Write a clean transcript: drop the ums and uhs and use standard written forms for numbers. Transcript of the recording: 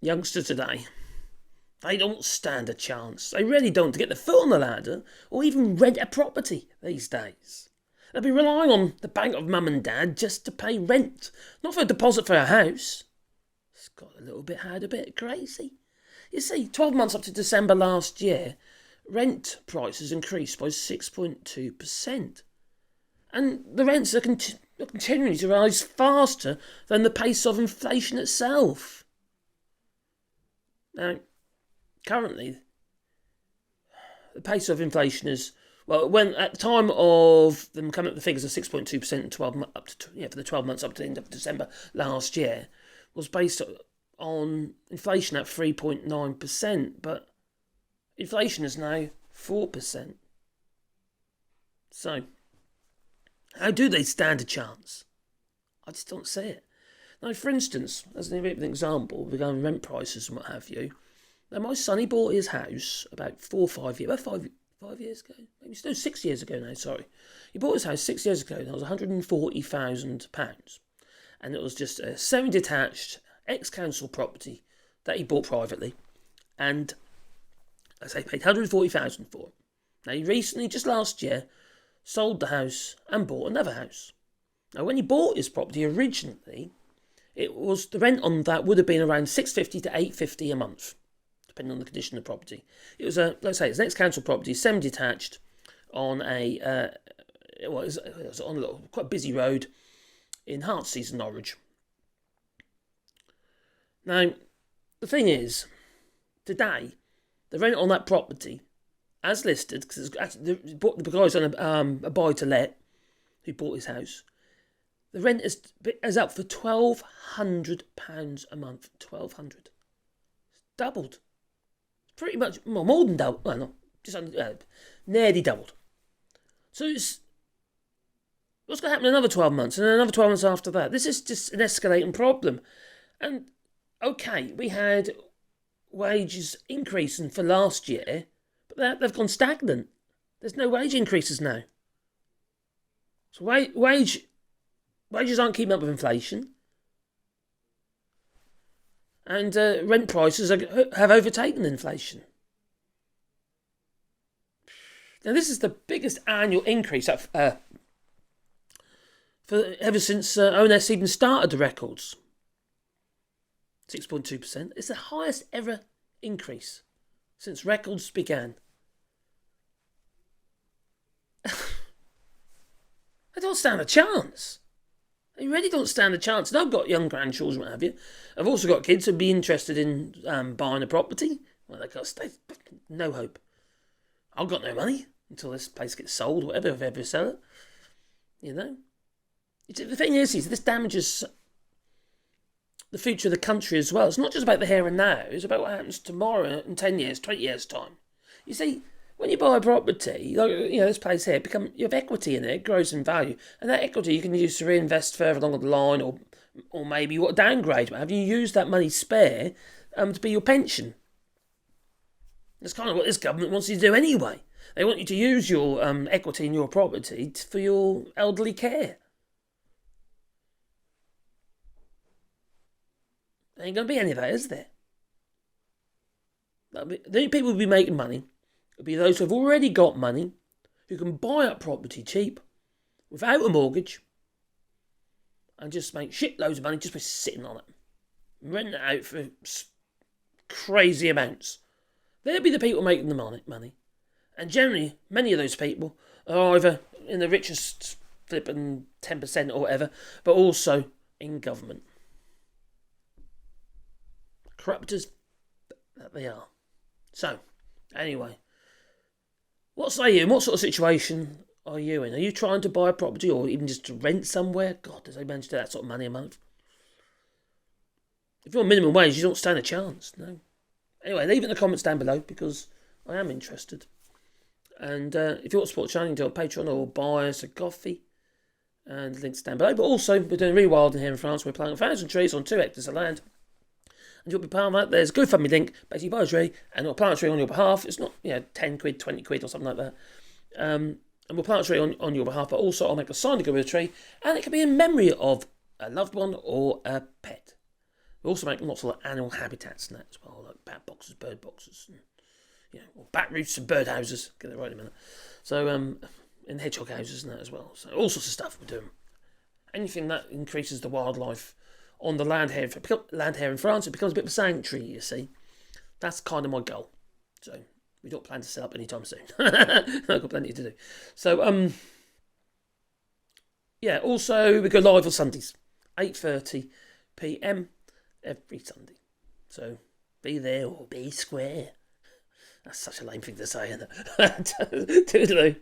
youngsters today, they don't stand a chance. They really don't to get their foot on the ladder or even rent a property these days. They'll be relying on the bank of mum and dad just to pay rent, not for a deposit for a house. It's got a little bit crazy. You see, 12 months up to December last year, rent prices increased by 6.2%. And the rents are continuing to rise faster than the pace of inflation itself. Now, currently, the pace of inflation is, well, when at the time of them coming up with the figures of 6.2% and 12 up to for the 12 months up to the end of December last year, was based on inflation at 3.9%, but inflation is now 4%. So, how do they stand a chance? I just don't see it. Now, for instance, as an example, regarding rent prices and what have you, now my son, he bought his house about 5 years ago. Maybe no, 6 years ago now, sorry. He bought his house 6 years ago, and it was £140,000. And it was just a semi-detached ex-council property that he bought privately. And, as I paid £140,000 for it. Now, he recently, just last year, sold the house and bought another house. Now, when he bought his property originally, the rent on that would have been around £650 to £850 a month, depending on the condition of the property. It was it's an ex-council property, semi-detached, on it was on a quite busy road in Heartsease, Norwich. Now, the thing is, today, the rent on that property, as listed, because the guy's on a buy-to-let, who bought his house, the rent is up for £1,200 a month. £1,200. It's doubled. Pretty much more than doubled. Well, no, just nearly doubled. So what's going to happen in another 12 months and another 12 months after that? This is just an escalating problem. And okay, we had wages increasing for last year, but they've gone stagnant. There's no wage increases now. So wages aren't keeping up with inflation. And rent prices have overtaken inflation. Now, this is the biggest annual increase ever since ONS even started the records. 6.2%. It's the highest ever increase since records began. They don't stand a chance. They really don't stand a chance. And I've got young grandchildren, what have you. I've also got kids who'd be interested in buying a property. Well, no hope. I've got no money until this place gets sold, whatever, if I ever sell it. You know? The thing is, this damages the future of the country as well. It's not just about the here and now. It's about what happens tomorrow in 10 years, 20 years' time. You see, when you buy a property, like, this place here, you have equity in it grows in value. And that equity you can use to reinvest further along the line, or maybe you want to downgrade. Have you used that money spare to be your pension? That's kind of what this government wants you to do anyway. They want you to use your equity in your property for your elderly care. There ain't going to be any of that, is there? The only people who will be making money will be those who have already got money, who can buy up property cheap, without a mortgage, and just make shitloads of money just by sitting on it. Renting it out for crazy amounts. They'll be the people making the money. And generally, many of those people are either in the richest flipping 10% or whatever, but also in government. Corruptors that they are. So, anyway, what say you? What sort of situation are you in? Are you trying to buy a property or even just to rent somewhere? God, does they manage to do that sort of money a month? If you're on minimum wage, you don't stand a chance, no. Anyway, leave it in the comments down below because I am interested. And if you want to support the channel, you can do it on Patreon or buy us a coffee. And links down below. But also, we're doing rewilding here in France. We're planting 1,000 trees on 2 hectares of land. And you'll be part of that. There's a GoFundMe link. Basically, buy a tree and we'll plant a tree on your behalf. It's not, 10 quid, 20 quid or something like that. And we'll plant a tree on your behalf. But also, I'll make a sign to go with a tree. And it can be in memory of a loved one or a pet. We also make lots of like animal habitats and that as well, like bat boxes, bird boxes, and, animal habitats and that as well, like bat boxes, bird boxes, and or bat roosts and bird houses. Get that right in a minute. So and hedgehog houses and that as well. So all sorts of stuff we're doing. Anything that increases the wildlife on the land here in France, it becomes a bit of a sanctuary. You see, that's kind of my goal. So we don't plan to set up anytime soon. I've got plenty to do. So yeah. Also, we go live on Sundays, 8:30 p.m. every Sunday. So be there or be square. That's such a lame thing to say, isn't it? Toodaloo.